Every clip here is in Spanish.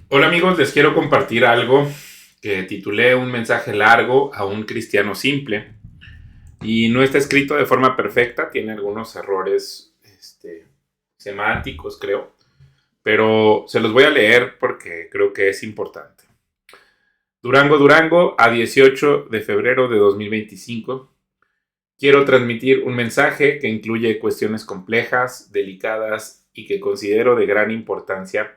Hola amigos, les quiero compartir algo que titulé Un mensaje largo a un cristiano simple y no está escrito de forma perfecta, tiene algunos errores semánticos creo, pero se los voy a leer porque creo que es importante. Durango, Durango, a 18 de febrero de 2025. Quiero transmitir un mensaje que incluye cuestiones complejas, delicadas y que considero de gran importancia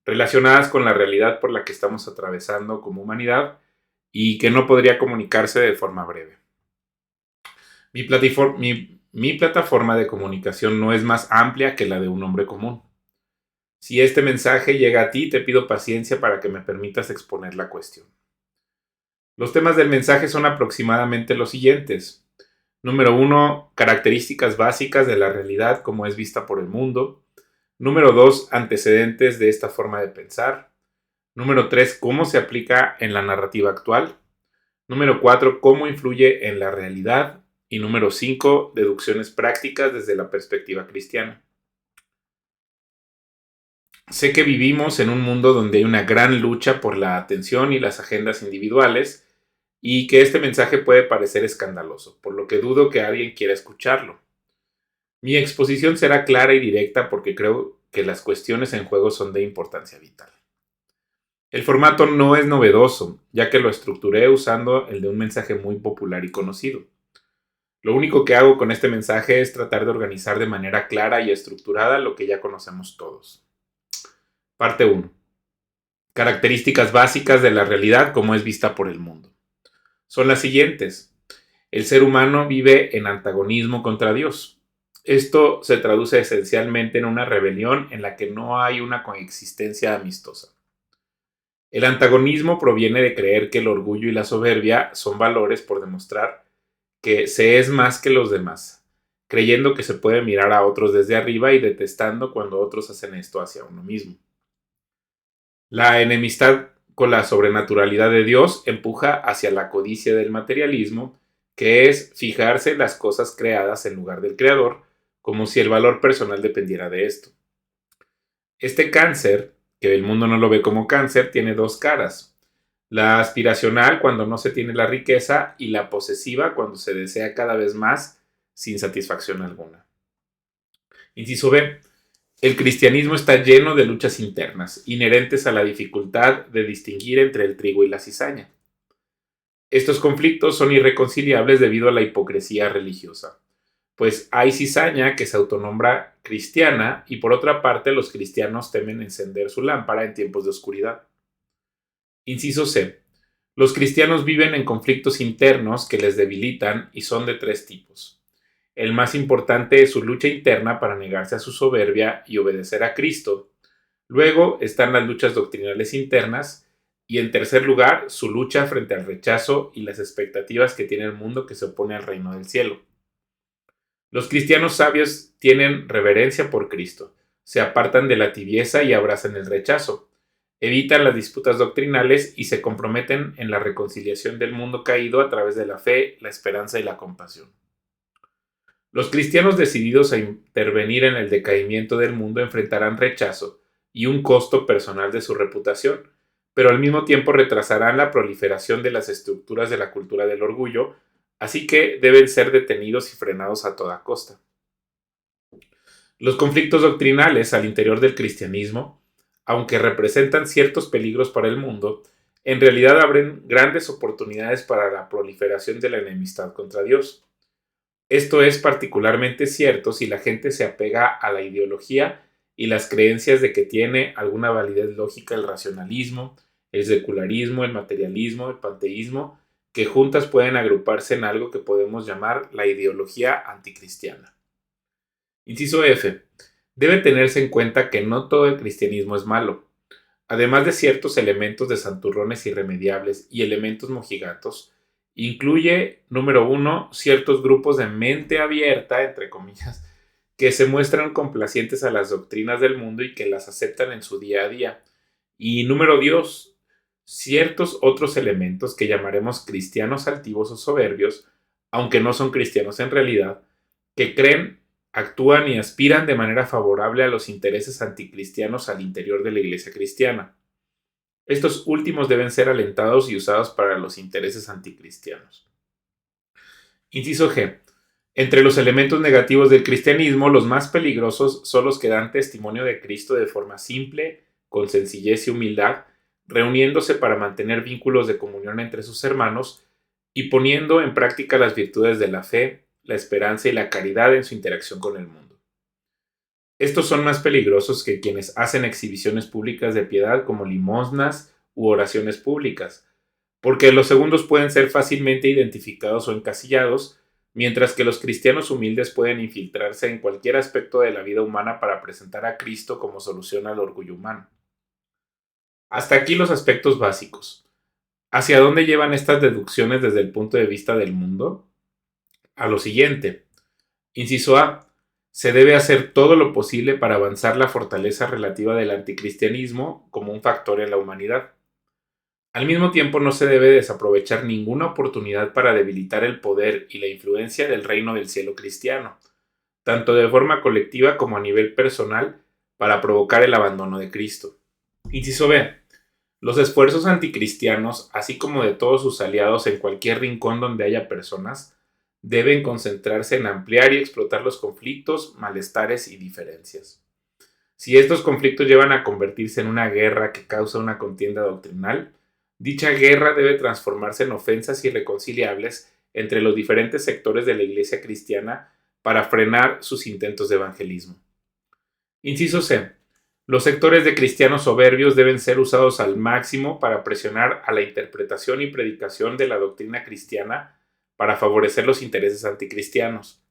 relacionadas con la realidad por la que estamos atravesando como humanidad y que no podría comunicarse de forma breve. Mi plataforma de comunicación no es más amplia que la de un hombre común. Si este mensaje llega a ti, te pido paciencia para que me permitas exponer la cuestión. Los temas del mensaje son aproximadamente los siguientes. Número uno, características básicas de la realidad como es vista por el mundo. Número 2, antecedentes de esta forma de pensar. Número 3, cómo se aplica en la narrativa actual. Número 4, cómo influye en la realidad. Y número 5, deducciones prácticas desde la perspectiva cristiana. Sé que vivimos en un mundo donde hay una gran lucha por la atención y las agendas individuales y que este mensaje puede parecer escandaloso, por lo que dudo que alguien quiera escucharlo. Mi exposición será clara y directa porque creo que las cuestiones en juego son de importancia vital. El formato no es novedoso, ya que lo estructuré usando el de un mensaje muy popular y conocido. Lo único que hago con este mensaje es tratar de organizar de manera clara y estructurada lo que ya conocemos todos. Parte 1. Características básicas de la realidad como es vista por el mundo. Son las siguientes. El ser humano vive en antagonismo contra Dios. Esto se traduce esencialmente en una rebelión en la que no hay una coexistencia amistosa. El antagonismo proviene de creer que el orgullo y la soberbia son valores por demostrar que se es más que los demás, creyendo que se puede mirar a otros desde arriba y detestando cuando otros hacen esto hacia uno mismo. La enemistad con la sobrenaturalidad de Dios empuja hacia la codicia del materialismo, que es fijarse en las cosas creadas en lugar del creador, como si el valor personal dependiera de esto. Este cáncer, que el mundo no lo ve como cáncer, tiene dos caras. La aspiracional cuando no se tiene la riqueza y la posesiva cuando se desea cada vez más sin satisfacción alguna. Inciso B. El cristianismo está lleno de luchas internas, inherentes a la dificultad de distinguir entre el trigo y la cizaña. Estos conflictos son irreconciliables debido a la hipocresía religiosa, pues hay cizaña que se autonombra cristiana y por otra parte los cristianos temen encender su lámpara en tiempos de oscuridad. Inciso C. Los cristianos viven en conflictos internos que les debilitan y son de tres tipos. El más importante es su lucha interna para negarse a su soberbia y obedecer a Cristo. Luego están las luchas doctrinales internas y en tercer lugar su lucha frente al rechazo y las expectativas que tiene el mundo que se opone al reino del cielo. Los cristianos sabios tienen reverencia por Cristo, se apartan de la tibieza y abrazan el rechazo, evitan las disputas doctrinales y se comprometen en la reconciliación del mundo caído a través de la fe, la esperanza y la compasión. Los cristianos decididos a intervenir en el decaimiento del mundo enfrentarán rechazo y un costo personal de su reputación, pero al mismo tiempo retrasarán la proliferación de las estructuras de la cultura del orgullo, así que deben ser detenidos y frenados a toda costa. Los conflictos doctrinales al interior del cristianismo, aunque representan ciertos peligros para el mundo, en realidad abren grandes oportunidades para la proliferación de la enemistad contra Dios. Esto es particularmente cierto si la gente se apega a la ideología y las creencias de que tiene alguna validez lógica el racionalismo, el secularismo, el materialismo, el panteísmo, que juntas pueden agruparse en algo que podemos llamar la ideología anticristiana. Inciso F. Debe tenerse en cuenta que no todo el cristianismo es malo. Además de ciertos elementos de santurrones irremediables y elementos mojigatos, incluye, número uno, ciertos grupos de mente abierta, entre comillas, que se muestran complacientes a las doctrinas del mundo y que las aceptan en su día a día. Y número dos, ciertos otros elementos que llamaremos cristianos altivos o soberbios, aunque no son cristianos en realidad, que creen, actúan y aspiran de manera favorable a los intereses anticristianos al interior de la iglesia cristiana. Estos últimos deben ser alentados y usados para los intereses anticristianos. Inciso G. Entre los elementos negativos del cristianismo, los más peligrosos son los que dan testimonio de Cristo de forma simple, con sencillez y humildad, reuniéndose para mantener vínculos de comunión entre sus hermanos y poniendo en práctica las virtudes de la fe, la esperanza y la caridad en su interacción con el mundo. Estos son más peligrosos que quienes hacen exhibiciones públicas de piedad como limosnas u oraciones públicas, porque los segundos pueden ser fácilmente identificados o encasillados, mientras que los cristianos humildes pueden infiltrarse en cualquier aspecto de la vida humana para presentar a Cristo como solución al orgullo humano. Hasta aquí los aspectos básicos. ¿Hacia dónde llevan estas deducciones desde el punto de vista del mundo? A lo siguiente. Inciso A. Se debe hacer todo lo posible para avanzar la fortaleza relativa del anticristianismo como un factor en la humanidad. Al mismo tiempo, no se debe desaprovechar ninguna oportunidad para debilitar el poder y la influencia del reino del cielo cristiano, tanto de forma colectiva como a nivel personal, para provocar el abandono de Cristo. Inciso B. Los esfuerzos anticristianos, así como de todos sus aliados en cualquier rincón donde haya personas, deben concentrarse en ampliar y explotar los conflictos, malestares y diferencias. Si estos conflictos llevan a convertirse en una guerra que causa una contienda doctrinal, dicha guerra debe transformarse en ofensas irreconciliables entre los diferentes sectores de la Iglesia cristiana para frenar sus intentos de evangelismo. Inciso C. Los sectores de cristianos soberbios deben ser usados al máximo para presionar a la interpretación y predicación de la doctrina cristiana para favorecer los intereses anticristianos.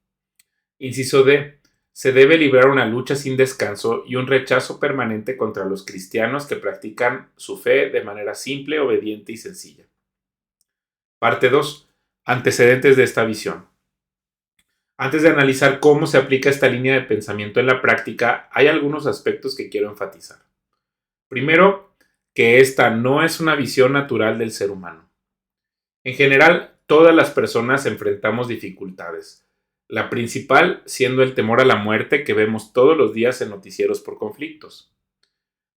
Inciso D. Se debe librar una lucha sin descanso y un rechazo permanente contra los cristianos que practican su fe de manera simple, obediente y sencilla. Parte 2. Antecedentes de esta visión. Antes de analizar cómo se aplica esta línea de pensamiento en la práctica, hay algunos aspectos que quiero enfatizar. Primero, que esta no es una visión natural del ser humano. En general, todas las personas enfrentamos dificultades, la principal siendo el temor a la muerte que vemos todos los días en noticieros por conflictos.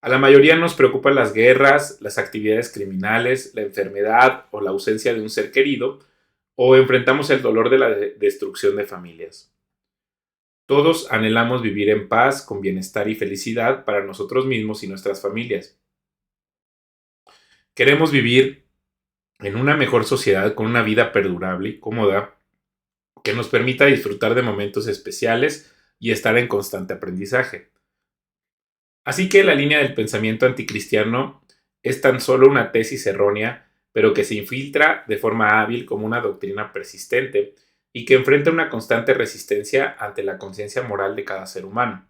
A la mayoría nos preocupan las guerras, las actividades criminales, la enfermedad o la ausencia de un ser querido, o enfrentamos el dolor de la destrucción de familias. Todos anhelamos vivir en paz, con bienestar y felicidad para nosotros mismos y nuestras familias. Queremos vivir en una mejor sociedad con una vida perdurable y cómoda que nos permita disfrutar de momentos especiales y estar en constante aprendizaje. Así que la línea del pensamiento anticristiano es tan solo una tesis errónea, pero que se infiltra de forma hábil como una doctrina persistente y que enfrenta una constante resistencia ante la conciencia moral de cada ser humano.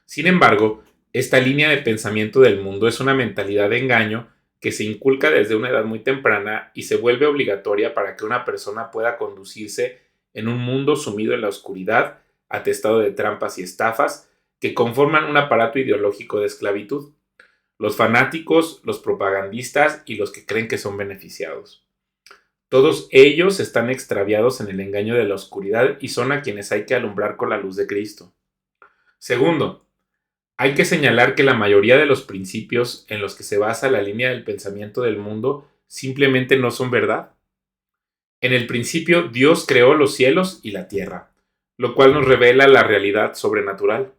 Sin embargo, esta línea de pensamiento del mundo es una mentalidad de engaño que se inculca desde una edad muy temprana y se vuelve obligatoria para que una persona pueda conducirse en un mundo sumido en la oscuridad, atestado de trampas y estafas, que conforman un aparato ideológico de esclavitud. Los fanáticos, los propagandistas y los que creen que son beneficiados. Todos ellos están extraviados en el engaño de la oscuridad y son a quienes hay que alumbrar con la luz de Cristo. Segundo, hay que señalar que la mayoría de los principios en los que se basa la línea del pensamiento del mundo simplemente no son verdad. En el principio, Dios creó los cielos y la tierra, lo cual nos revela la realidad sobrenatural.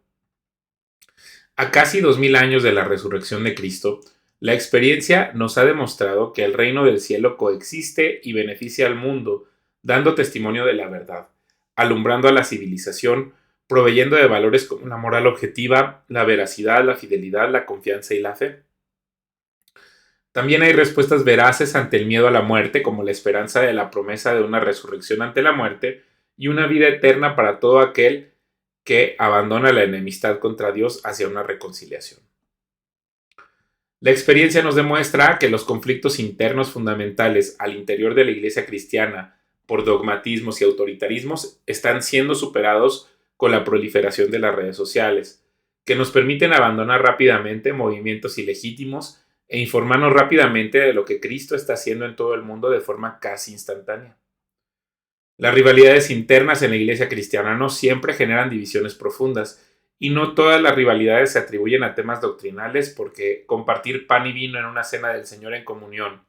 A casi 2000 años de la resurrección de Cristo, la experiencia nos ha demostrado que el reino del cielo coexiste y beneficia al mundo, dando testimonio de la verdad, alumbrando a la civilización, proveyendo de valores como la moral objetiva, la veracidad, la fidelidad, la confianza y la fe. También hay respuestas veraces ante el miedo a la muerte, como la esperanza de la promesa de una resurrección ante la muerte y una vida eterna para todo aquel que abandona la enemistad contra Dios hacia una reconciliación. La experiencia nos demuestra que los conflictos internos fundamentales al interior de la Iglesia cristiana por dogmatismos y autoritarismos están siendo superados con la proliferación de las redes sociales, que nos permiten abandonar rápidamente movimientos ilegítimos e informarnos rápidamente de lo que Cristo está haciendo en todo el mundo de forma casi instantánea. Las rivalidades internas en la Iglesia cristiana no siempre generan divisiones profundas y no todas las rivalidades se atribuyen a temas doctrinales, porque compartir pan y vino en una cena del Señor en comunión,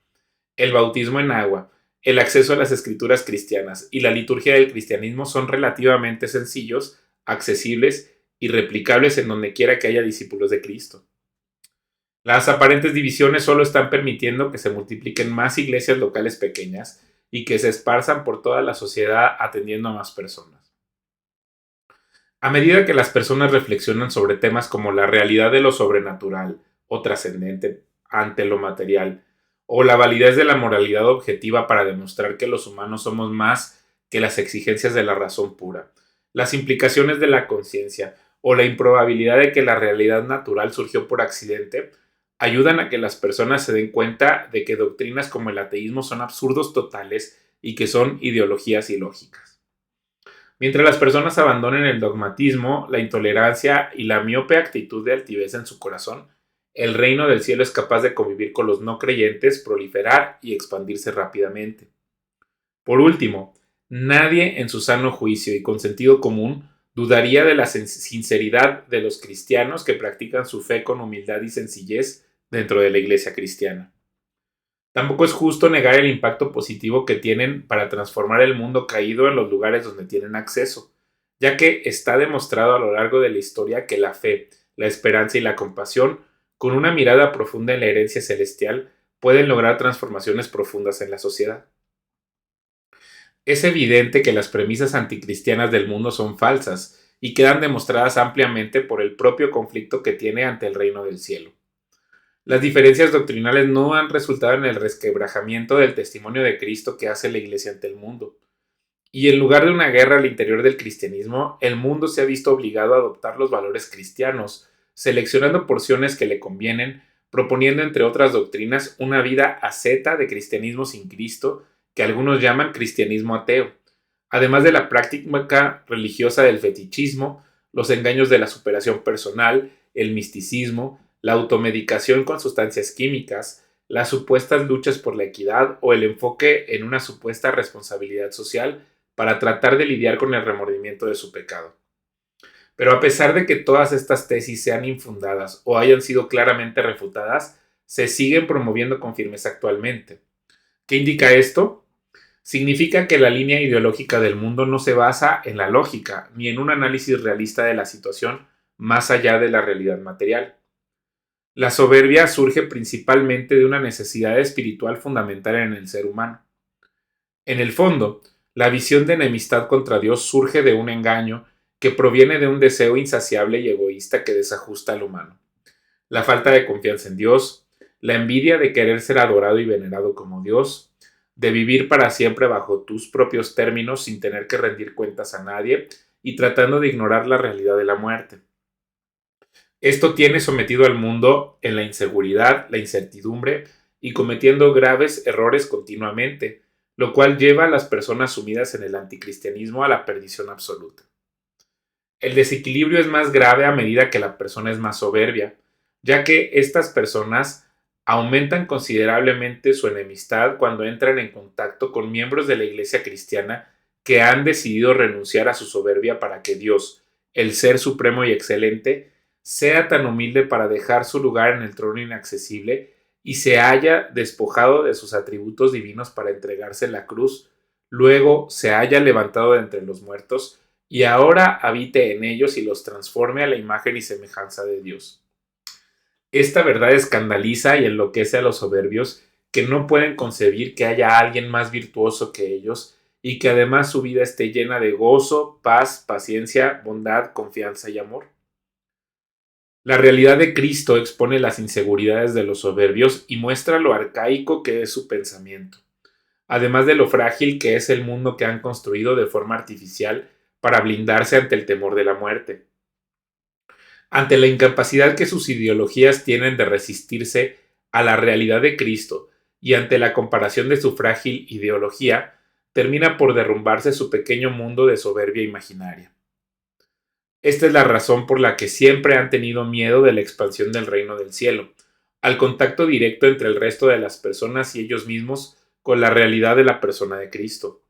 el bautismo en agua, el acceso a las escrituras cristianas y la liturgia del cristianismo son relativamente sencillos, accesibles y replicables en donde quiera que haya discípulos de Cristo. Las aparentes divisiones solo están permitiendo que se multipliquen más iglesias locales pequeñas y que se esparzan por toda la sociedad atendiendo a más personas. A medida que las personas reflexionan sobre temas como la realidad de lo sobrenatural o trascendente ante lo material, o la validez de la moralidad objetiva para demostrar que los humanos somos más que las exigencias de la razón pura, las implicaciones de la conciencia o la improbabilidad de que la realidad natural surgió por accidente, ayudan a que las personas se den cuenta de que doctrinas como el ateísmo son absurdos totales y que son ideologías ilógicas. Mientras las personas abandonen el dogmatismo, la intolerancia y la miope actitud de altivez en su corazón, el reino del cielo es capaz de convivir con los no creyentes, proliferar y expandirse rápidamente. Por último, nadie en su sano juicio y con sentido común dudaría de la sinceridad de los cristianos que practican su fe con humildad y sencillez dentro de la iglesia cristiana. Tampoco es justo negar el impacto positivo que tienen para transformar el mundo caído en los lugares donde tienen acceso, ya que está demostrado a lo largo de la historia que la fe, la esperanza y la compasión, con una mirada profunda en la herencia celestial, pueden lograr transformaciones profundas en la sociedad. Es evidente que las premisas anticristianas del mundo son falsas y quedan demostradas ampliamente por el propio conflicto que tiene ante el reino del cielo. Las diferencias doctrinales no han resultado en el resquebrajamiento del testimonio de Cristo que hace la Iglesia ante el mundo. Y en lugar de una guerra al interior del cristianismo, el mundo se ha visto obligado a adoptar los valores cristianos, seleccionando porciones que le convienen, proponiendo entre otras doctrinas una vida asceta de cristianismo sin Cristo, que algunos llaman cristianismo ateo, además de la práctica religiosa del fetichismo, los engaños de la superación personal, el misticismo, la automedicación con sustancias químicas, las supuestas luchas por la equidad o el enfoque en una supuesta responsabilidad social para tratar de lidiar con el remordimiento de su pecado. Pero a pesar de que todas estas tesis sean infundadas o hayan sido claramente refutadas, se siguen promoviendo con firmeza actualmente. ¿Qué indica esto? Significa que la línea ideológica del mundo no se basa en la lógica ni en un análisis realista de la situación más allá de la realidad material. La soberbia surge principalmente de una necesidad espiritual fundamental en el ser humano. En el fondo, la visión de enemistad contra Dios surge de un engaño que proviene de un deseo insaciable y egoísta que desajusta al humano. La falta de confianza en Dios, la envidia de querer ser adorado y venerado como Dios, de vivir para siempre bajo tus propios términos sin tener que rendir cuentas a nadie y tratando de ignorar la realidad de la muerte. Esto tiene sometido al mundo en la inseguridad, la incertidumbre y cometiendo graves errores continuamente, lo cual lleva a las personas sumidas en el anticristianismo a la perdición absoluta. El desequilibrio es más grave a medida que la persona es más soberbia, ya que estas personas aumentan considerablemente su enemistad cuando entran en contacto con miembros de la Iglesia cristiana que han decidido renunciar a su soberbia para que Dios, el Ser Supremo y Excelente, sea tan humilde para dejar su lugar en el trono inaccesible y se haya despojado de sus atributos divinos para entregarse en la cruz, luego se haya levantado de entre los muertos y ahora habite en ellos y los transforme a la imagen y semejanza de Dios. Esta verdad escandaliza y enloquece a los soberbios que no pueden concebir que haya alguien más virtuoso que ellos y que además su vida esté llena de gozo, paz, paciencia, bondad, confianza y amor. La realidad de Cristo expone las inseguridades de los soberbios y muestra lo arcaico que es su pensamiento, además de lo frágil que es el mundo que han construido de forma artificial para blindarse ante el temor de la muerte. Ante la incapacidad que sus ideologías tienen de resistirse a la realidad de Cristo y ante la comparación de su frágil ideología, termina por derrumbarse su pequeño mundo de soberbia imaginaria. Esta es la razón por la que siempre han tenido miedo de la expansión del reino del cielo, al contacto directo entre el resto de las personas y ellos mismos con la realidad de la persona de Cristo.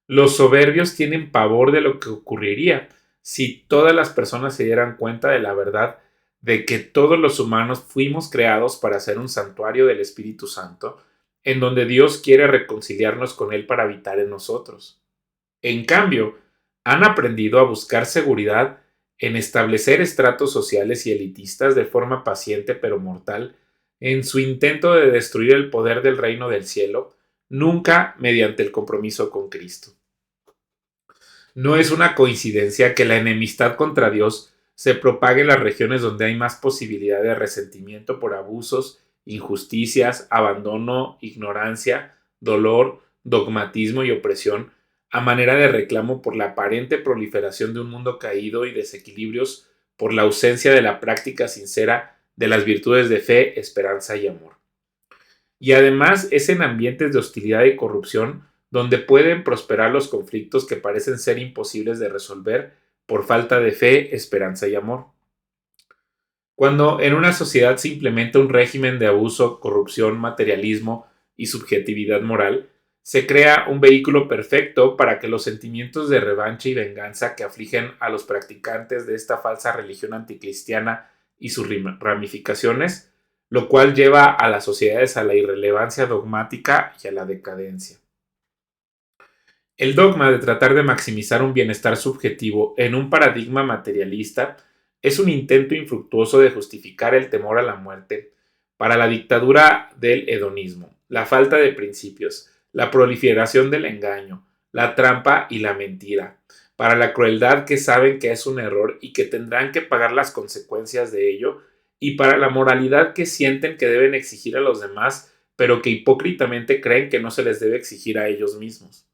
Los soberbios tienen pavor de lo que ocurriría si todas las personas se dieran cuenta de la verdad de que todos los humanos fuimos creados para ser un santuario del Espíritu Santo, en donde Dios quiere reconciliarnos con Él para habitar en nosotros. En cambio, han aprendido a buscar seguridad en establecer estratos sociales y elitistas de forma paciente pero mortal, en su intento de destruir el poder del reino del cielo, nunca mediante el compromiso con Cristo. No es una coincidencia que la enemistad contra Dios se propague en las regiones donde hay más posibilidad de resentimiento por abusos, injusticias, abandono, ignorancia, dolor, dogmatismo y opresión, a manera de reclamo por la aparente proliferación de un mundo caído y desequilibrios por la ausencia de la práctica sincera de las virtudes de fe, esperanza y amor. Y además es en ambientes de hostilidad y corrupción donde pueden prosperar los conflictos que parecen ser imposibles de resolver por falta de fe, esperanza y amor. Cuando en una sociedad se implementa un régimen de abuso, corrupción, materialismo y subjetividad moral, se crea un vehículo perfecto para que los sentimientos de revancha y venganza que afligen a los practicantes de esta falsa religión anticristiana y sus ramificaciones, lo cual lleva a las sociedades a la irrelevancia dogmática y a la decadencia. El dogma de tratar de maximizar un bienestar subjetivo en un paradigma materialista es un intento infructuoso de justificar el temor a la muerte para la dictadura del hedonismo, la falta de principios, la proliferación del engaño, la trampa y la mentira, para la crueldad que saben que es un error y que tendrán que pagar las consecuencias de ello, y para la moralidad que sienten que deben exigir a los demás, pero que hipócritamente creen que no se les debe exigir a ellos mismos.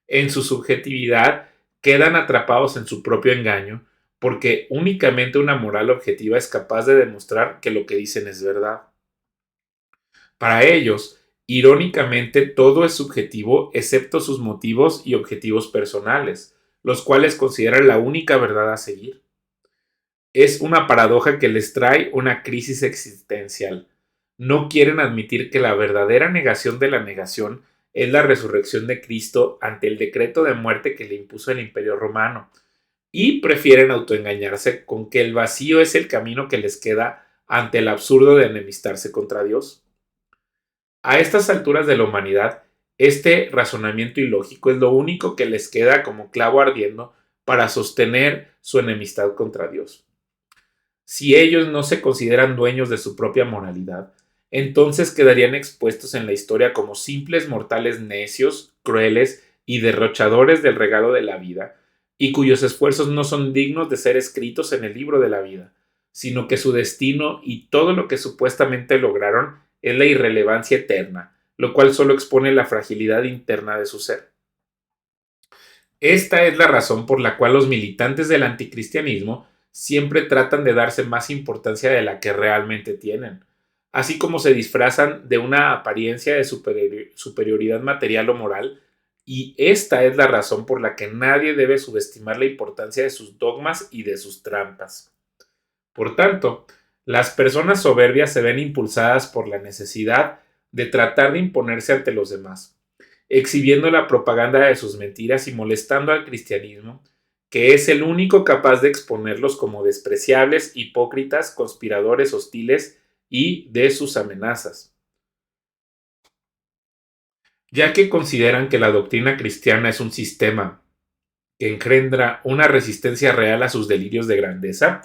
En su subjetividad quedan atrapados en su propio engaño, porque únicamente una moral objetiva es capaz de demostrar que lo que dicen es verdad. Para ellos, irónicamente, todo es subjetivo excepto sus motivos y objetivos personales, los cuales consideran la única verdad a seguir. Es una paradoja que les trae una crisis existencial. No quieren admitir que la verdadera negación de la negación es la resurrección de Cristo ante el decreto de muerte que le impuso el Imperio Romano, y prefieren autoengañarse con que el vacío es el camino que les queda ante el absurdo de enemistarse contra Dios. A estas alturas de la humanidad, este razonamiento ilógico es lo único que les queda como clavo ardiendo para sostener su enemistad contra Dios. Si ellos no se consideran dueños de su propia moralidad, entonces quedarían expuestos en la historia como simples mortales necios, crueles y derrochadores del regalo de la vida, y cuyos esfuerzos no son dignos de ser escritos en el libro de la vida, sino que su destino y todo lo que supuestamente lograron es la irrelevancia eterna, lo cual solo expone la fragilidad interna de su ser. Esta es la razón por la cual los militantes del anticristianismo siempre tratan de darse más importancia de la que realmente tienen, así como se disfrazan de una apariencia de superioridad material o moral, y esta es la razón por la que nadie debe subestimar la importancia de sus dogmas y de sus trampas. Por tanto, las personas soberbias se ven impulsadas por la necesidad de tratar de imponerse ante los demás, exhibiendo la propaganda de sus mentiras y molestando al cristianismo, que es el único capaz de exponerlos como despreciables, hipócritas, conspiradores hostiles y de sus amenazas. Ya que consideran que la doctrina cristiana es un sistema que engendra una resistencia real a sus delirios de grandeza,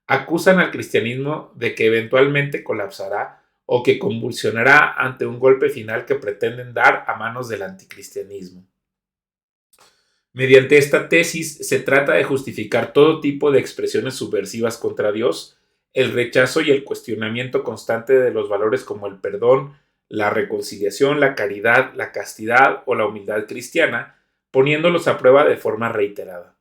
acusan al cristianismo de que eventualmente colapsará o que convulsionará ante un golpe final que pretenden dar a manos del anticristianismo. Mediante esta tesis se trata de justificar todo tipo de expresiones subversivas contra Dios, el rechazo y el cuestionamiento constante de los valores como el perdón, la reconciliación, la caridad, la castidad o la humildad cristiana, poniéndolos a prueba de forma reiterada.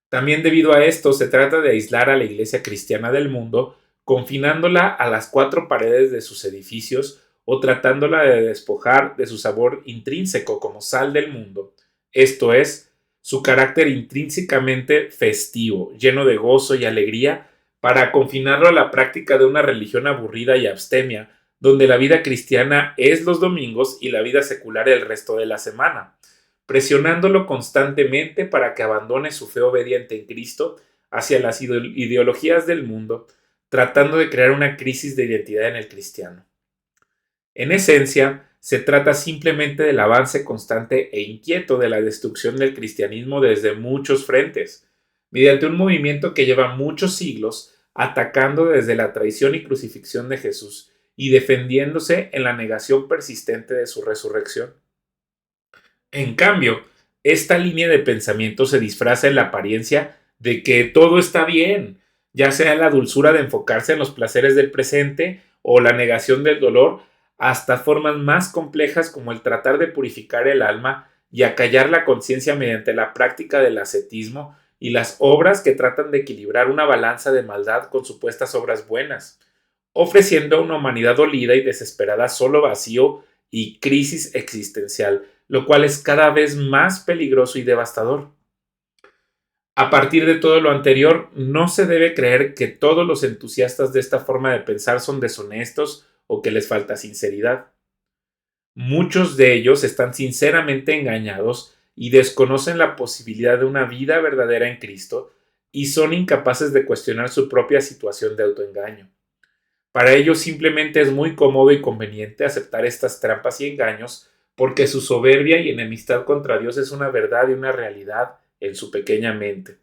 También debido a esto se trata de aislar a la Iglesia cristiana del mundo, confinándola a las cuatro paredes de sus edificios o tratándola de despojar de su sabor intrínseco como sal del mundo, esto es, su carácter intrínsecamente festivo, lleno de gozo y alegría, para confinarlo a la práctica de una religión aburrida y abstemia, donde la vida cristiana es los domingos y la vida secular el resto de la semana, presionándolo constantemente para que abandone su fe obediente en Cristo hacia las ideologías del mundo, tratando de crear una crisis de identidad en el cristiano. En esencia, se trata simplemente del avance constante e inquieto de la destrucción del cristianismo desde muchos frentes, mediante un movimiento que lleva muchos siglos atacando desde la traición y crucifixión de Jesús y defendiéndose en la negación persistente de su resurrección. En cambio, esta línea de pensamiento se disfraza en la apariencia de que todo está bien, ya sea la dulzura de enfocarse en los placeres del presente o la negación del dolor, hasta formas más complejas como el tratar de purificar el alma y acallar la conciencia mediante la práctica del ascetismo y las obras que tratan de equilibrar una balanza de maldad con supuestas obras buenas, ofreciendo a una humanidad dolida y desesperada solo vacío y crisis existencial, lo cual es cada vez más peligroso y devastador. A partir de todo lo anterior, no se debe creer que todos los entusiastas de esta forma de pensar son deshonestos o que les falta sinceridad. Muchos de ellos están sinceramente engañados y desconocen la posibilidad de una vida verdadera en Cristo y son incapaces de cuestionar su propia situación de autoengaño. Para ellos simplemente es muy cómodo y conveniente aceptar estas trampas y engaños porque su soberbia y enemistad contra Dios es una verdad y una realidad en su pequeña mente.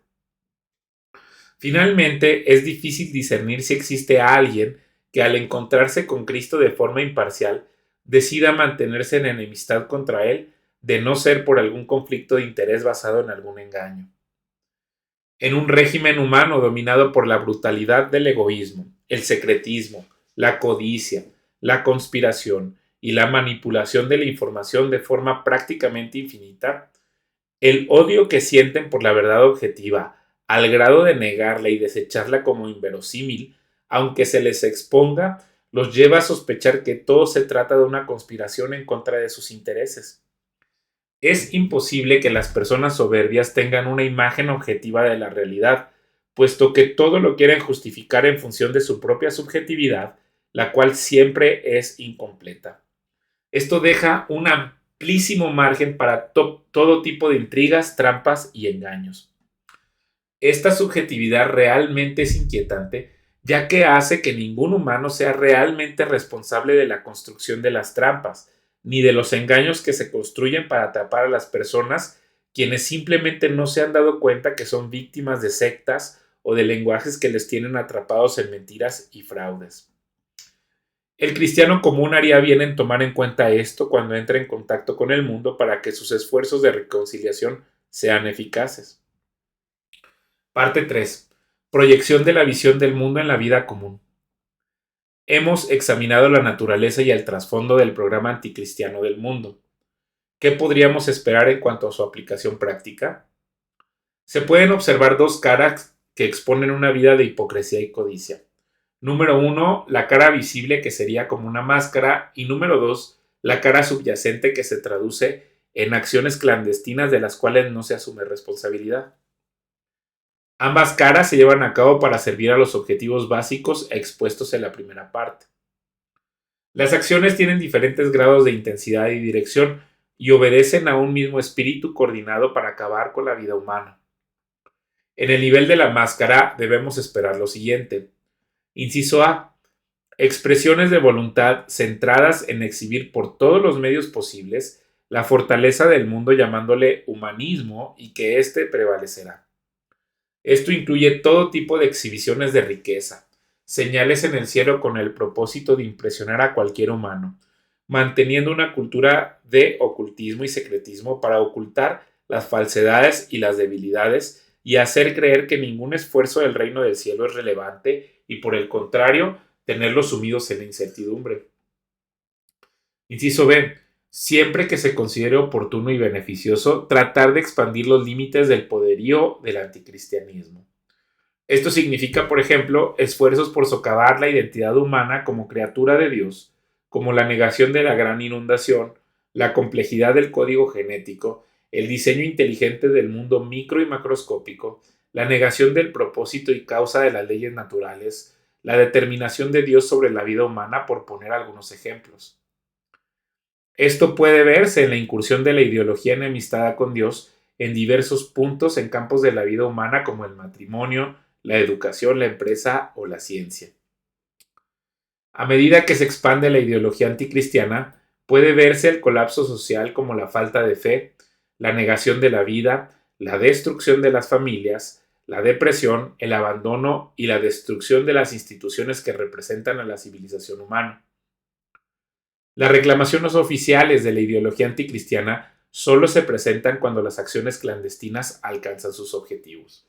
Finalmente, es difícil discernir si existe alguien que al encontrarse con Cristo de forma imparcial decida mantenerse en enemistad contra Él, de no ser por algún conflicto de interés basado en algún engaño. En un régimen humano dominado por la brutalidad del egoísmo, el secretismo, la codicia, la conspiración y la manipulación de la información de forma prácticamente infinita, el odio que sienten por la verdad objetiva, al grado de negarla y desecharla como inverosímil, aunque se les exponga, los lleva a sospechar que todo se trata de una conspiración en contra de sus intereses. Es imposible que las personas soberbias tengan una imagen objetiva de la realidad, puesto que todo lo quieren justificar en función de su propia subjetividad, la cual siempre es incompleta. Esto deja un amplísimo margen para todo tipo de intrigas, trampas y engaños. Esta subjetividad realmente es inquietante, ya que hace que ningún humano sea realmente responsable de la construcción de las trampas, ni de los engaños que se construyen para atrapar a las personas, quienes simplemente no se han dado cuenta que son víctimas de sectas o de lenguajes que les tienen atrapados en mentiras y fraudes. El cristiano común haría bien en tomar en cuenta esto cuando entre en contacto con el mundo para que sus esfuerzos de reconciliación sean eficaces. Parte 3. Proyección de la visión del mundo en la vida común. Hemos examinado la naturaleza y el trasfondo del programa anticristiano del mundo. ¿Qué podríamos esperar en cuanto a su aplicación práctica? Se pueden observar dos caras que exponen una vida de hipocresía y codicia. Número 1, la cara visible que sería como una máscara y número 2, la cara subyacente que se traduce en acciones clandestinas de las cuales no se asume responsabilidad. Ambas caras se llevan a cabo para servir a los objetivos básicos expuestos en la primera parte. Las acciones tienen diferentes grados de intensidad y dirección y obedecen a un mismo espíritu coordinado para acabar con la vida humana. En el nivel de la máscara debemos esperar lo siguiente. Inciso A. Expresiones de voluntad centradas en exhibir por todos los medios posibles la fortaleza del mundo llamándole humanismo y que éste prevalecerá. Esto incluye todo tipo de exhibiciones de riqueza, señales en el cielo con el propósito de impresionar a cualquier humano, manteniendo una cultura de ocultismo y secretismo para ocultar las falsedades y las debilidades y hacer creer que ningún esfuerzo del reino del cielo es relevante y por el contrario, tenerlos sumidos en la incertidumbre. Inciso B. Siempre que se considere oportuno y beneficioso, tratar de expandir los límites del poderío del anticristianismo. Esto significa, por ejemplo, esfuerzos por socavar la identidad humana como criatura de Dios, como la negación de la gran inundación, la complejidad del código genético, el diseño inteligente del mundo micro y macroscópico, la negación del propósito y causa de las leyes naturales, la determinación de Dios sobre la vida humana, por poner algunos ejemplos. Esto puede verse en la incursión de la ideología enemistada con Dios en diversos puntos en campos de la vida humana como el matrimonio, la educación, la empresa o la ciencia. A medida que se expande la ideología anticristiana, puede verse el colapso social como la falta de fe, la negación de la vida, la destrucción de las familias, la depresión, el abandono y la destrucción de las instituciones que representan a la civilización humana. Las reclamaciones oficiales de la ideología anticristiana solo se presentan cuando las acciones clandestinas alcanzan sus objetivos.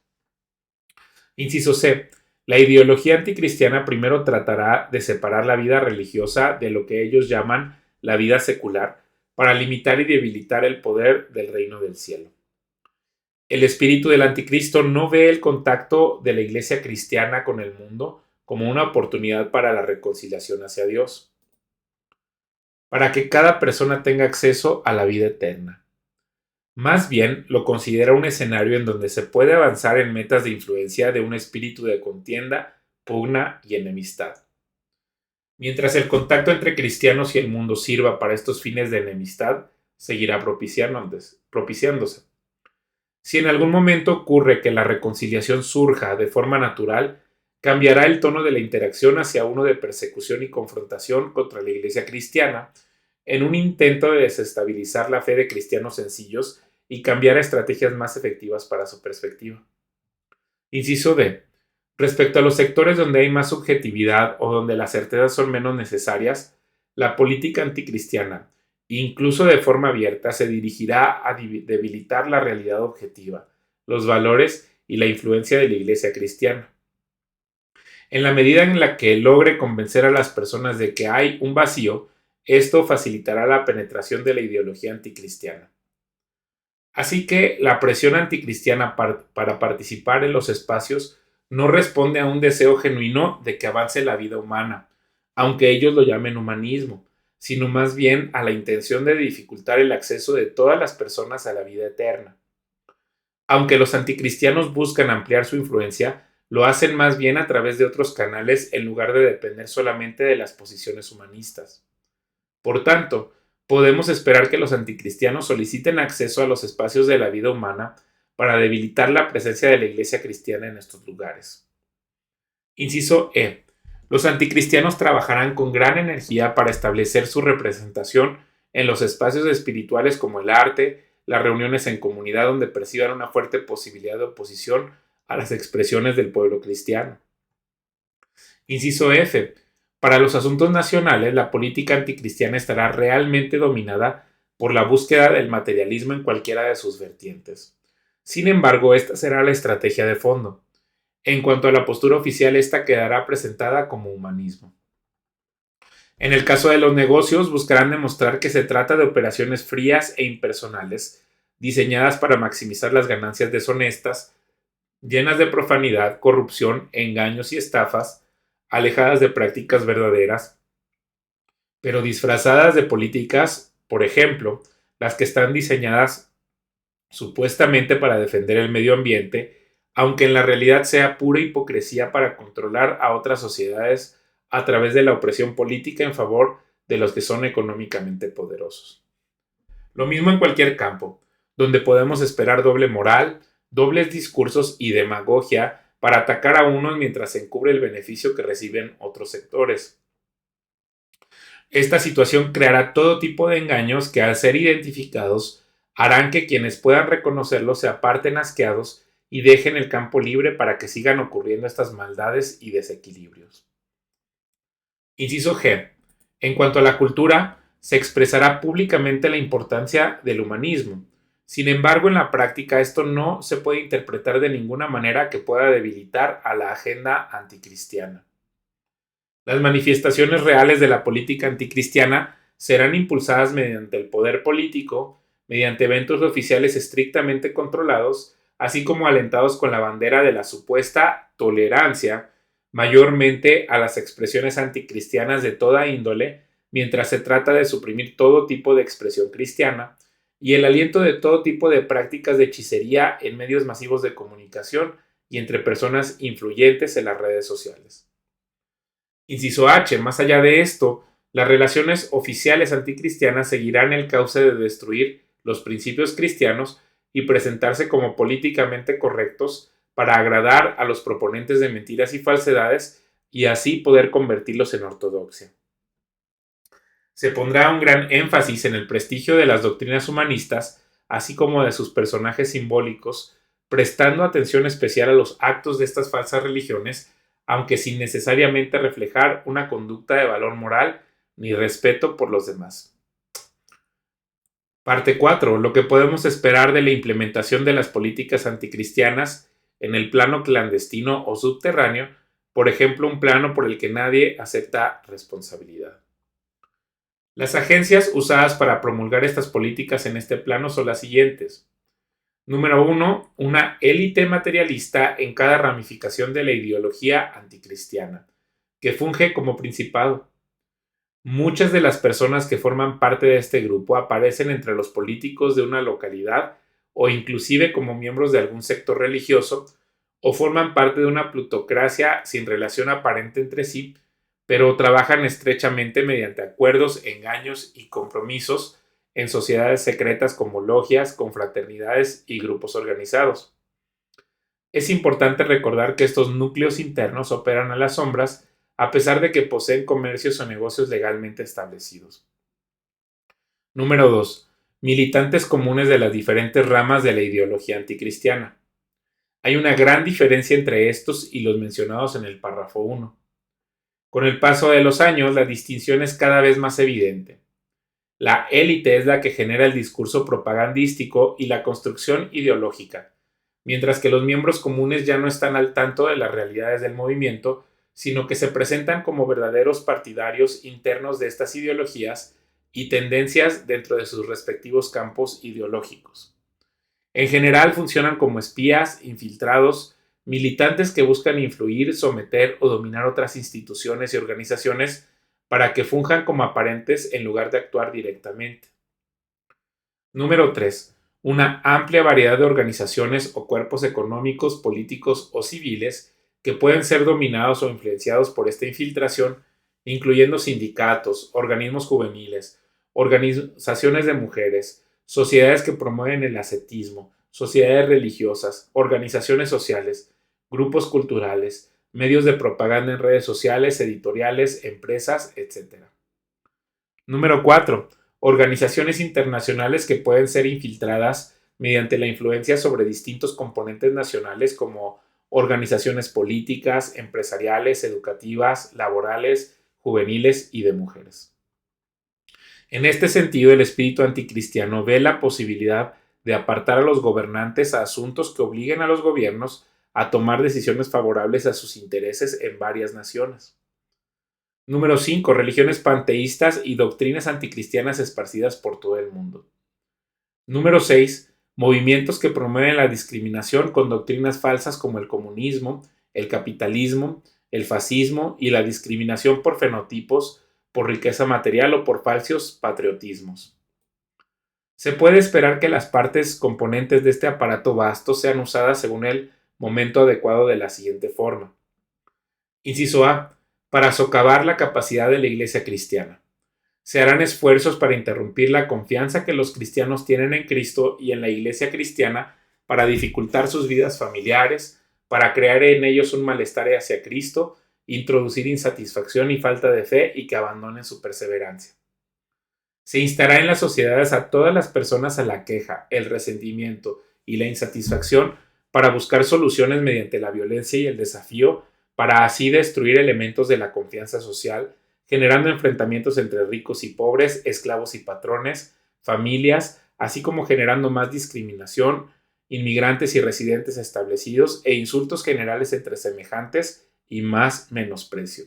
Inciso C. La ideología anticristiana primero tratará de separar la vida religiosa de lo que ellos llaman la vida secular para limitar y debilitar el poder del reino del cielo. El espíritu del anticristo no ve el contacto de la iglesia cristiana con el mundo como una oportunidad para la reconciliación hacia Dios, para que cada persona tenga acceso a la vida eterna. Más bien lo considera un escenario en donde se puede avanzar en metas de influencia de un espíritu de contienda, pugna y enemistad. Mientras el contacto entre cristianos y el mundo sirva para estos fines de enemistad, seguirá propiciándose. Si en algún momento ocurre que la reconciliación surja de forma natural, cambiará el tono de la interacción hacia uno de persecución y confrontación contra la Iglesia cristiana, en un intento de desestabilizar la fe de cristianos sencillos y cambiar a estrategias más efectivas para su perspectiva. Inciso D. Respecto a los sectores donde hay más subjetividad o donde las certezas son menos necesarias, la política anticristiana, incluso de forma abierta, se dirigirá a debilitar la realidad objetiva, los valores y la influencia de la Iglesia cristiana. En la medida en la que logre convencer a las personas de que hay un vacío, esto facilitará la penetración de la ideología anticristiana. Así que la presión anticristiana para participar en los espacios no responde a un deseo genuino de que avance la vida humana, aunque ellos lo llamen humanismo, sino más bien a la intención de dificultar el acceso de todas las personas a la vida eterna. Aunque los anticristianos buscan ampliar su influencia, lo hacen más bien a través de otros canales en lugar de depender solamente de las posiciones humanistas. Por tanto, podemos esperar que los anticristianos soliciten acceso a los espacios de la vida humana para debilitar la presencia de la Iglesia cristiana en estos lugares. Inciso E. Los anticristianos trabajarán con gran energía para establecer su representación en los espacios espirituales como el arte, las reuniones en comunidad donde perciban una fuerte posibilidad de oposición a las expresiones del pueblo cristiano. Inciso F. Para los asuntos nacionales, la política anticristiana estará realmente dominada por la búsqueda del materialismo en cualquiera de sus vertientes. Sin embargo, esta será la estrategia de fondo. En cuanto a la postura oficial, esta quedará presentada como humanismo. En el caso de los negocios, buscarán demostrar que se trata de operaciones frías e impersonales, diseñadas para maximizar las ganancias deshonestas, llenas de profanidad, corrupción, engaños y estafas, alejadas de prácticas verdaderas, pero disfrazadas de políticas, por ejemplo, las que están diseñadas supuestamente para defender el medio ambiente, aunque en la realidad sea pura hipocresía para controlar a otras sociedades a través de la opresión política en favor de los que son económicamente poderosos. Lo mismo en cualquier campo, donde podemos esperar doble moral, dobles discursos y demagogia para atacar a unos mientras se encubre el beneficio que reciben otros sectores. Esta situación creará todo tipo de engaños que, al ser identificados, harán que quienes puedan reconocerlos se aparten asqueados y dejen el campo libre para que sigan ocurriendo estas maldades y desequilibrios. Inciso G. En cuanto a la cultura, se expresará públicamente la importancia del humanismo. Sin embargo, en la práctica esto no se puede interpretar de ninguna manera que pueda debilitar a la agenda anticristiana. Las manifestaciones reales de la política anticristiana serán impulsadas mediante el poder político, mediante eventos oficiales estrictamente controlados, así como alentados con la bandera de la supuesta tolerancia, mayormente a las expresiones anticristianas de toda índole, mientras se trata de suprimir todo tipo de expresión cristiana, y el aliento de todo tipo de prácticas de hechicería en medios masivos de comunicación y entre personas influyentes en las redes sociales. Inciso H. Más allá de esto, Las relaciones oficiales anticristianas seguirán el cauce de destruir los principios cristianos y presentarse como políticamente correctos para agradar a los proponentes de mentiras y falsedades y así poder convertirlos en ortodoxia. Se pondrá un gran énfasis en el prestigio de las doctrinas humanistas, así como de sus personajes simbólicos, prestando atención especial a los actos de estas falsas religiones, aunque sin necesariamente reflejar una conducta de valor moral ni respeto por los demás. Parte 4. Lo que podemos esperar de la implementación de las políticas anticristianas en el plano clandestino o subterráneo, por ejemplo, un plano por el que nadie acepta responsabilidad. Las agencias usadas para promulgar estas políticas en este plano son las siguientes. Número 1. Una élite materialista en cada ramificación de la ideología anticristiana, que funge como principado. Muchas de las personas que forman parte de este grupo aparecen entre los políticos de una localidad o inclusive como miembros de algún sector religioso o forman parte de una plutocracia sin relación aparente entre sí, pero trabajan estrechamente mediante acuerdos, engaños y compromisos en sociedades secretas como logias, confraternidades y grupos organizados. Es importante recordar que estos núcleos internos operan a las sombras a pesar de que poseen comercios o negocios legalmente establecidos. Número 2. Militantes comunes de las diferentes ramas de la ideología anticristiana. Hay una gran diferencia entre estos y los mencionados en el párrafo 1. Con el paso de los años, la distinción es cada vez más evidente. La élite es la que genera el discurso propagandístico y la construcción ideológica, mientras que los miembros comunes ya no están al tanto de las realidades del movimiento, sino que se presentan como verdaderos partidarios internos de estas ideologías y tendencias dentro de sus respectivos campos ideológicos. En general funcionan como espías, infiltrados, militantes que buscan influir, someter o dominar otras instituciones y organizaciones para que funjan como aparentes en lugar de actuar directamente. Número 3. Una amplia variedad de organizaciones o cuerpos económicos, políticos o civiles que pueden ser dominados o influenciados por esta infiltración, incluyendo sindicatos, organismos juveniles, organizaciones de mujeres, sociedades que promueven el ascetismo, sociedades religiosas, organizaciones sociales, grupos culturales, medios de propaganda en redes sociales, editoriales, empresas, etc. Número 4. Organizaciones internacionales que pueden ser infiltradas mediante la influencia sobre distintos componentes nacionales como organizaciones políticas, empresariales, educativas, laborales, juveniles y de mujeres. En este sentido, el espíritu anticristiano ve la posibilidad de apartar a los gobernantes a asuntos que obliguen a los gobiernos a tomar decisiones favorables a sus intereses en varias naciones. Número 5. Religiones panteístas y doctrinas anticristianas esparcidas por todo el mundo. Número 6. Movimientos que promueven la discriminación con doctrinas falsas como el comunismo, el capitalismo, el fascismo y la discriminación por fenotipos, por riqueza material o por falsos patriotismos. Se puede esperar que las partes componentes de este aparato vasto sean usadas según el momento adecuado de la siguiente forma. Inciso A. Para socavar la capacidad de la Iglesia cristiana. Se harán esfuerzos para interrumpir la confianza que los cristianos tienen en Cristo y en la Iglesia cristiana para dificultar sus vidas familiares, para crear en ellos un malestar hacia Cristo, introducir insatisfacción y falta de fe y que abandonen su perseverancia. Se instará en las sociedades a todas las personas a la queja, el resentimiento y la insatisfacción para buscar soluciones mediante la violencia y el desafío para así destruir elementos de la confianza social, generando enfrentamientos entre ricos y pobres, esclavos y patrones, familias, así como generando más discriminación, inmigrantes y residentes establecidos e insultos generales entre semejantes y más menosprecio.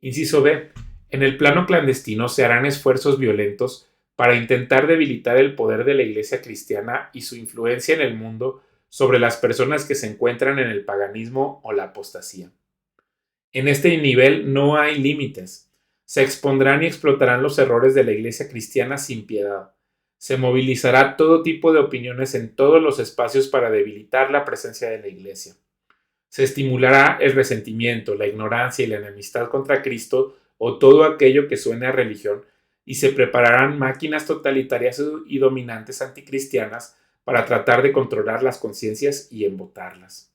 Inciso B. En el plano clandestino se harán esfuerzos violentos para intentar debilitar el poder de la Iglesia cristiana y su influencia en el mundo sobre las personas que se encuentran en el paganismo o la apostasía. En este nivel no hay límites. Se expondrán y explotarán los errores de la Iglesia cristiana sin piedad. Se movilizará todo tipo de opiniones en todos los espacios para debilitar la presencia de la Iglesia. Se estimulará el resentimiento, la ignorancia y la enemistad contra Cristo o todo aquello que suene a religión, y se prepararán máquinas totalitarias y dominantes anticristianas para tratar de controlar las conciencias y embotarlas.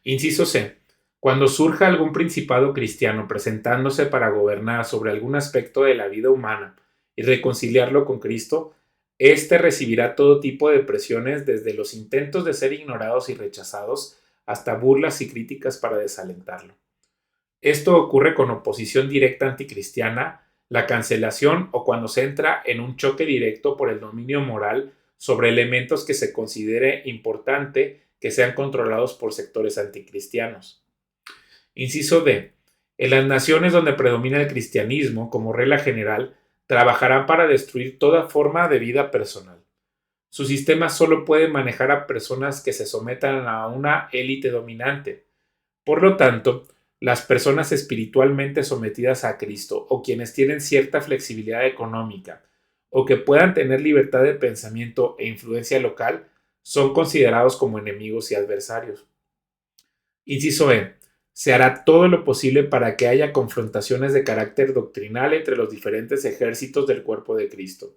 Inciso C. Cuando surja algún principado cristiano presentándose para gobernar sobre algún aspecto de la vida humana y reconciliarlo con Cristo, éste recibirá todo tipo de presiones, desde los intentos de ser ignorados y rechazados hasta burlas y críticas para desalentarlo. Esto ocurre con oposición directa anticristiana, la cancelación o cuando se entra en un choque directo por el dominio moral sobre elementos que se considere importante que sean controlados por sectores anticristianos. Inciso D. En las naciones donde predomina el cristianismo, como regla general, trabajarán para destruir toda forma de vida personal. Su sistema solo puede manejar a personas que se sometan a una élite dominante. Por lo tanto, las personas espiritualmente sometidas a Cristo o quienes tienen cierta flexibilidad económica o que puedan tener libertad de pensamiento e influencia local son considerados como enemigos y adversarios. Inciso E. Se hará todo lo posible para que haya confrontaciones de carácter doctrinal entre los diferentes ejércitos del cuerpo de Cristo.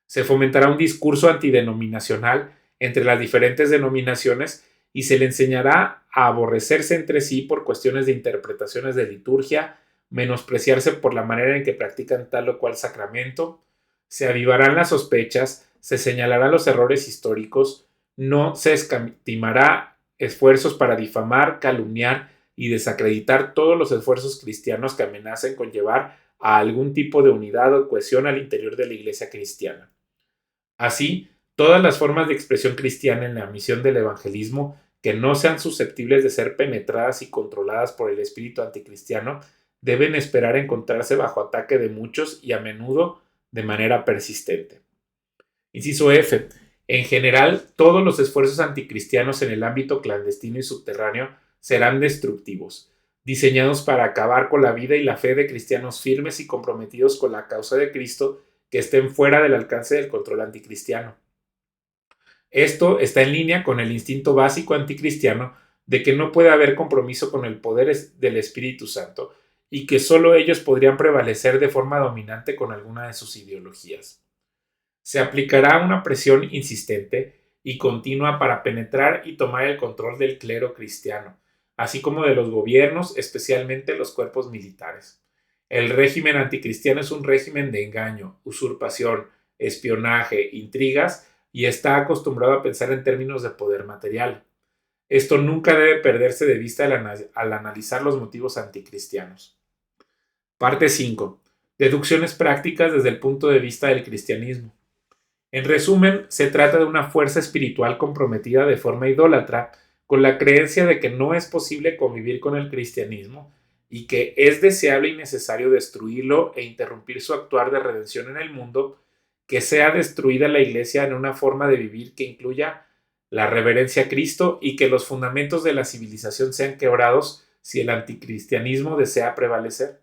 Se fomentará un discurso antidenominacional entre las diferentes denominaciones y se le enseñará a aborrecerse entre sí por cuestiones de interpretaciones de liturgia, menospreciarse por la manera en que practican tal o cual sacramento, se avivarán las sospechas, se señalará los errores históricos, no se escatimará esfuerzos para difamar, calumniar y desacreditar todos los esfuerzos cristianos que amenacen con llevar a algún tipo de unidad o cohesión al interior de la Iglesia cristiana. Así, todas las formas de expresión cristiana en la misión del evangelismo que no sean susceptibles de ser penetradas y controladas por el espíritu anticristiano deben esperar encontrarse bajo ataque de muchos y a menudo de manera persistente. Inciso F. En general, todos los esfuerzos anticristianos en el ámbito clandestino y subterráneo serán destructivos, diseñados para acabar con la vida y la fe de cristianos firmes y comprometidos con la causa de Cristo que estén fuera del alcance del control anticristiano. Esto está en línea con el instinto básico anticristiano de que no puede haber compromiso con el poder del Espíritu Santo y que solo ellos podrían prevalecer de forma dominante con alguna de sus ideologías. Se aplicará una presión insistente y continua para penetrar y tomar el control del clero cristiano, así como de los gobiernos, especialmente los cuerpos militares. El régimen anticristiano es un régimen de engaño, usurpación, espionaje, intrigas y está acostumbrado a pensar en términos de poder material. Esto nunca debe perderse de vista al analizar los motivos anticristianos. Parte 5. Deducciones prácticas desde el punto de vista del cristianismo. En resumen, se trata de una fuerza espiritual comprometida de forma idólatra con la creencia de que no es posible convivir con el cristianismo y que es deseable y necesario destruirlo e interrumpir su actuar de redención en el mundo, que sea destruida la Iglesia en una forma de vivir que incluya la reverencia a Cristo y que los fundamentos de la civilización sean quebrados si el anticristianismo desea prevalecer.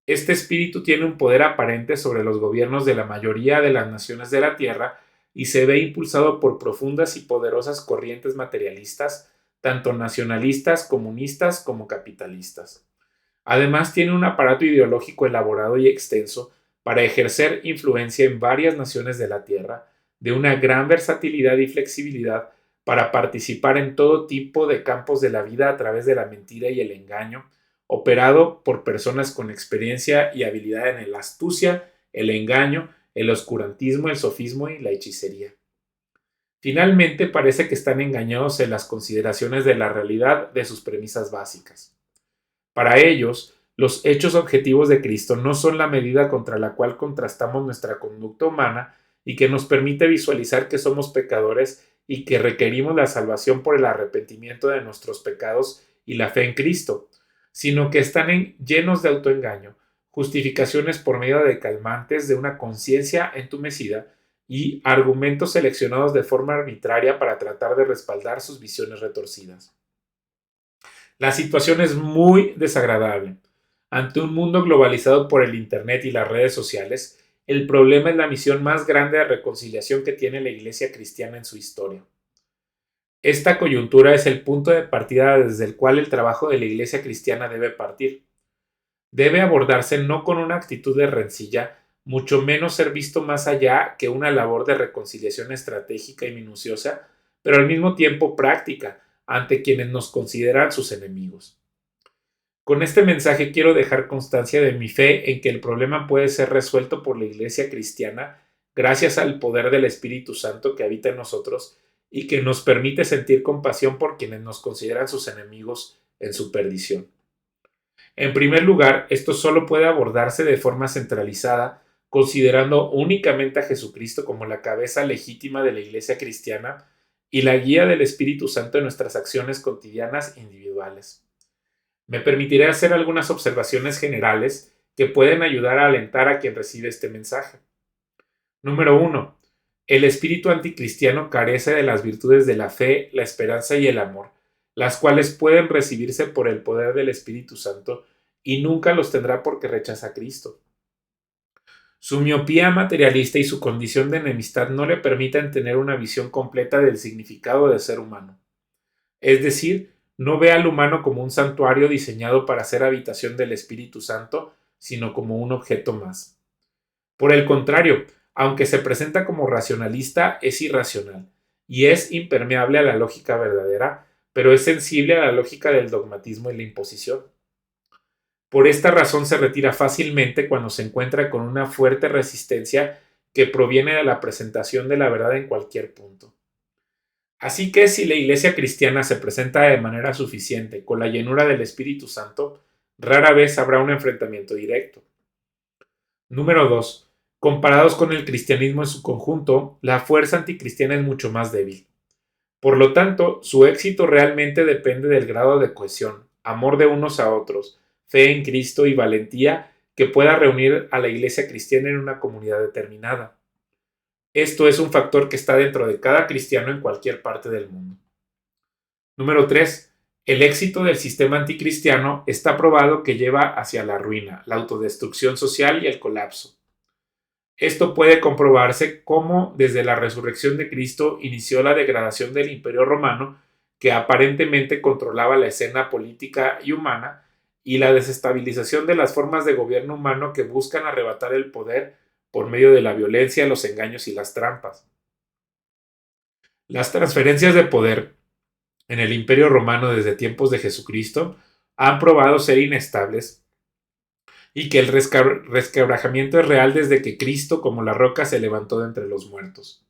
Este espíritu tiene un poder aparente sobre los gobiernos de la mayoría de las naciones de la Tierra y se ve impulsado por profundas y poderosas corrientes materialistas, tanto nacionalistas, comunistas como capitalistas. Además, tiene un aparato ideológico elaborado y extenso para ejercer influencia en varias naciones de la Tierra, de una gran versatilidad y flexibilidad para participar en todo tipo de campos de la vida a través de la mentira y el engaño, operado por personas con experiencia y habilidad en la astucia, el engaño, el oscurantismo, el sofismo y la hechicería. Finalmente, parece que están engañados en las consideraciones de la realidad de sus premisas básicas. Para ellos, los hechos objetivos de Cristo no son la medida contra la cual contrastamos nuestra conducta humana y que nos permite visualizar que somos pecadores y que requerimos la salvación por el arrepentimiento de nuestros pecados y la fe en Cristo, sino que están llenos de autoengaño, justificaciones por medio de calmantes de una conciencia entumecida y argumentos seleccionados de forma arbitraria para tratar de respaldar sus visiones retorcidas. La situación es muy desagradable. Ante un mundo globalizado por el Internet y las redes sociales, el problema es la misión más grande de reconciliación que tiene la Iglesia cristiana en su historia. Esta coyuntura es el punto de partida desde el cual el trabajo de la Iglesia cristiana debe partir. debe abordarse no con una actitud de rencilla, mucho menos ser visto más allá que una labor de reconciliación estratégica y minuciosa, pero al mismo tiempo práctica, ante quienes nos consideran sus enemigos. Con este mensaje quiero dejar constancia de mi fe en que el problema puede ser resuelto por la Iglesia cristiana gracias al poder del Espíritu Santo que habita en nosotros y que nos permite sentir compasión por quienes nos consideran sus enemigos en su perdición. En primer lugar, esto solo puede abordarse de forma centralizada, considerando únicamente a Jesucristo como la cabeza legítima de la Iglesia cristiana y la guía del Espíritu Santo en nuestras acciones cotidianas e individuales. Me permitiré hacer algunas observaciones generales que pueden ayudar a alentar a quien recibe este mensaje. Número 1. El espíritu anticristiano carece de las virtudes de la fe, la esperanza y el amor, las cuales pueden recibirse por el poder del Espíritu Santo y nunca los tendrá porque rechaza a Cristo. Su miopía materialista y su condición de enemistad no le permiten tener una visión completa del significado de ser humano. Es decir, no ve al humano como un santuario diseñado para ser habitación del Espíritu Santo, sino como un objeto más. Por el contrario, aunque se presenta como racionalista, es irracional y es impermeable a la lógica verdadera, pero es sensible a la lógica del dogmatismo y la imposición. Por esta razón se retira fácilmente cuando se encuentra con una fuerte resistencia que proviene de la presentación de la verdad en cualquier punto. Así que si la Iglesia cristiana se presenta de manera suficiente con la llenura del Espíritu Santo, rara vez habrá un enfrentamiento directo. Número 2. Comparados con el cristianismo en su conjunto, la fuerza anticristiana es mucho más débil. Por lo tanto, su éxito realmente depende del grado de cohesión, amor de unos a otros, fe en Cristo y valentía que pueda reunir a la Iglesia cristiana en una comunidad determinada. Esto es un factor que está dentro de cada cristiano en cualquier parte del mundo. Número 3. El éxito del sistema anticristiano está probado que lleva hacia la ruina, la autodestrucción social y el colapso. Esto puede comprobarse cómo desde la resurrección de Cristo inició la degradación del Imperio Romano, que aparentemente controlaba la escena política y humana, y la desestabilización de las formas de gobierno humano que buscan arrebatar el poder por medio de la violencia, los engaños y las trampas. Las transferencias de poder en el Imperio Romano desde tiempos de Jesucristo han probado ser inestables y que el resquebrajamiento es real desde que Cristo como la roca se levantó de entre los muertos.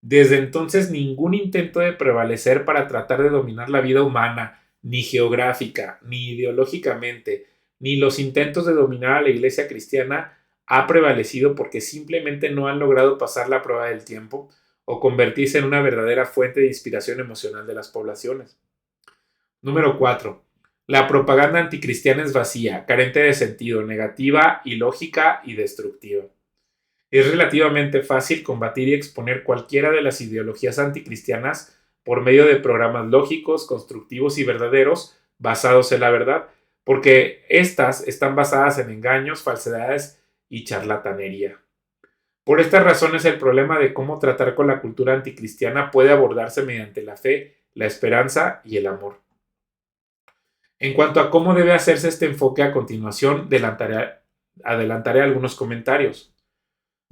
Desde entonces ningún intento de prevalecer para tratar de dominar la vida humana, ni geográfica, ni ideológicamente, ni los intentos de dominar a la Iglesia cristiana ha prevalecido porque simplemente no han logrado pasar la prueba del tiempo o convertirse en una verdadera fuente de inspiración emocional de las poblaciones. Número 4. La propaganda anticristiana es vacía, carente de sentido, negativa, ilógica y destructiva. Es relativamente fácil combatir y exponer cualquiera de las ideologías anticristianas por medio de programas lógicos, constructivos y verdaderos basados en la verdad, porque éstas están basadas en engaños, falsedades y charlatanería. Por estas razones, el problema de cómo tratar con la cultura anticristiana puede abordarse mediante la fe, la esperanza y el amor. En cuanto a cómo debe hacerse este enfoque a continuación, adelantaré algunos comentarios.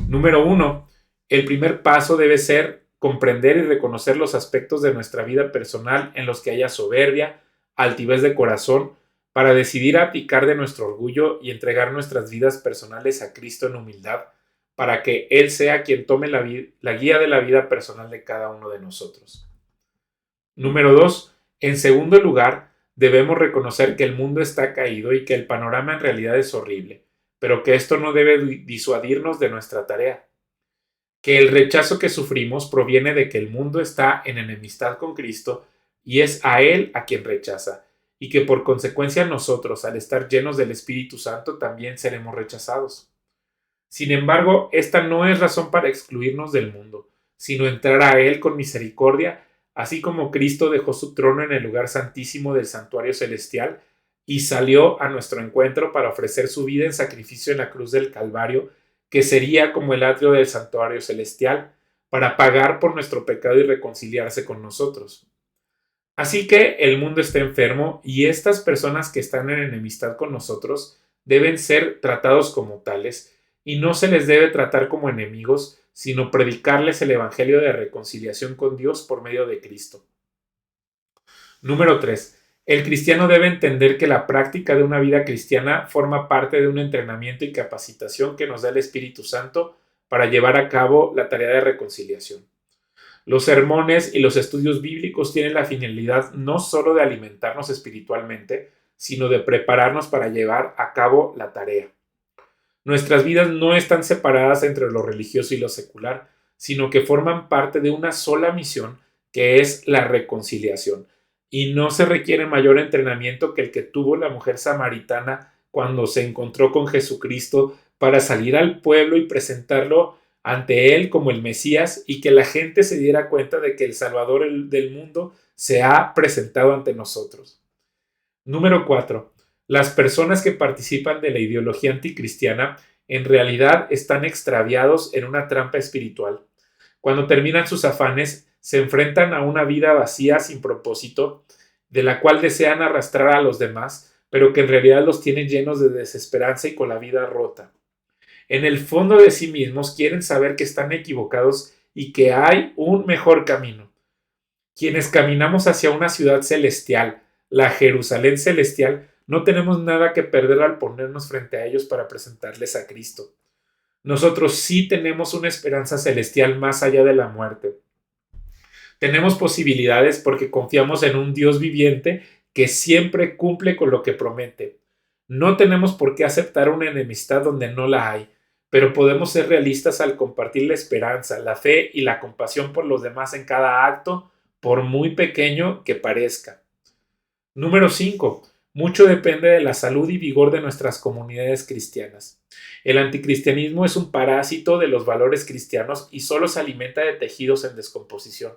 Número 1. El primer paso debe ser comprender y reconocer los aspectos de nuestra vida personal en los que haya soberbia, altivez de corazón, para decidir abdicar de nuestro orgullo y entregar nuestras vidas personales a Cristo en humildad, para que Él sea quien tome la guía de la vida personal de cada uno de nosotros. Número 2. En segundo lugar, debemos reconocer que el mundo está caído y que el panorama en realidad es horrible, pero que esto no debe disuadirnos de nuestra tarea. Que el rechazo que sufrimos proviene de que el mundo está en enemistad con Cristo y es a Él a quien rechaza, y que por consecuencia nosotros, al estar llenos del Espíritu Santo, también seremos rechazados. Sin embargo, esta no es razón para excluirnos del mundo, sino entrar a Él con misericordia, así como Cristo dejó su trono en el lugar santísimo del santuario celestial y salió a nuestro encuentro para ofrecer su vida en sacrificio en la cruz del Calvario, que sería como el atrio del santuario celestial, para pagar por nuestro pecado y reconciliarse con nosotros. Así que el mundo está enfermo y estas personas que están en enemistad con nosotros deben ser tratados como tales y no se les debe tratar como enemigos, sino predicarles el evangelio de reconciliación con Dios por medio de Cristo. Número 3. El cristiano debe entender que la práctica de una vida cristiana forma parte de un entrenamiento y capacitación que nos da el Espíritu Santo para llevar a cabo la tarea de reconciliación. Los sermones y los estudios bíblicos tienen la finalidad no solo de alimentarnos espiritualmente, sino de prepararnos para llevar a cabo la tarea. Nuestras vidas no están separadas entre lo religioso y lo secular, sino que forman parte de una sola misión, que es la reconciliación. Y no se requiere mayor entrenamiento que el que tuvo la mujer samaritana cuando se encontró con Jesucristo para salir al pueblo y presentarlo ante él como el Mesías y que la gente se diera cuenta de que el Salvador del mundo se ha presentado ante nosotros. Número 4. Las personas que participan de la ideología anticristiana en realidad están extraviados en una trampa espiritual. Cuando terminan sus afanes, se enfrentan a una vida vacía sin propósito, de la cual desean arrastrar a los demás, pero que en realidad los tiene llenos de desesperanza y con la vida rota. En el fondo de sí mismos quieren saber que están equivocados y que hay un mejor camino. Quienes caminamos hacia una ciudad celestial, la Jerusalén celestial, no tenemos nada que perder al ponernos frente a ellos para presentarles a Cristo. Nosotros sí tenemos una esperanza celestial más allá de la muerte. Tenemos posibilidades porque confiamos en un Dios viviente que siempre cumple con lo que promete. No tenemos por qué aceptar una enemistad donde no la hay, pero podemos ser realistas al compartir la esperanza, la fe y la compasión por los demás en cada acto, por muy pequeño que parezca. Número 5. Mucho depende de la salud y vigor de nuestras comunidades cristianas. El anticristianismo es un parásito de los valores cristianos y solo se alimenta de tejidos en descomposición.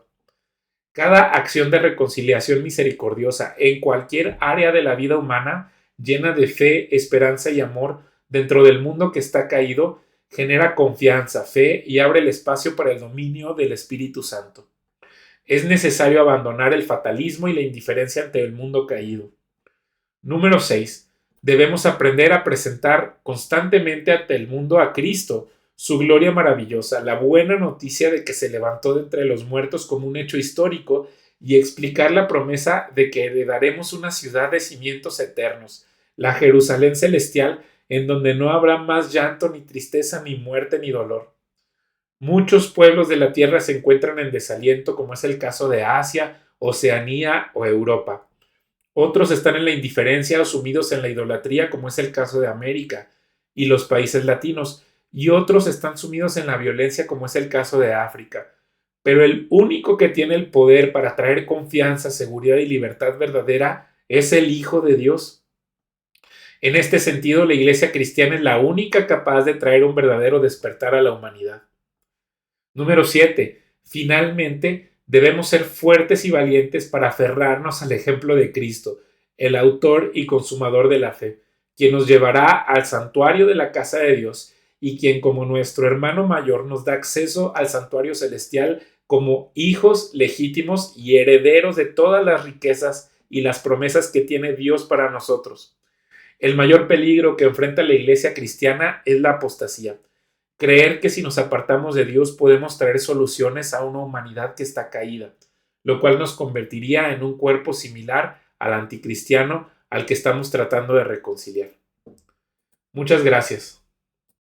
Cada acción de reconciliación misericordiosa en cualquier área de la vida humana, llena de fe, esperanza y amor dentro del mundo que está caído, genera confianza, fe y abre el espacio para el dominio del Espíritu Santo. Es necesario abandonar el fatalismo y la indiferencia ante el mundo caído. Número 6. Debemos aprender a presentar constantemente ante el mundo a Cristo, su gloria maravillosa, la buena noticia de que se levantó de entre los muertos como un hecho histórico y explicar la promesa de que heredaremos una ciudad de cimientos eternos, la Jerusalén celestial, en donde no habrá más llanto, ni tristeza, ni muerte, ni dolor. Muchos pueblos de la tierra se encuentran en desaliento, como es el caso de Asia, Oceanía o Europa. Otros están en la indiferencia o sumidos en la idolatría, como es el caso de América y los países latinos, y otros están sumidos en la violencia, como es el caso de África. Pero el único que tiene el poder para traer confianza, seguridad y libertad verdadera es el Hijo de Dios. En este sentido, la Iglesia cristiana es la única capaz de traer un verdadero despertar a la humanidad. Número 7. Finalmente, debemos ser fuertes y valientes para aferrarnos al ejemplo de Cristo, el autor y consumador de la fe, quien nos llevará al santuario de la casa de Dios y quien como nuestro hermano mayor nos da acceso al santuario celestial como hijos legítimos y herederos de todas las riquezas y las promesas que tiene Dios para nosotros. El mayor peligro que enfrenta la iglesia cristiana es la apostasía. Creer que si nos apartamos de Dios podemos traer soluciones a una humanidad que está caída, lo cual nos convertiría en un cuerpo similar al anticristiano al que estamos tratando de reconciliar. Muchas gracias.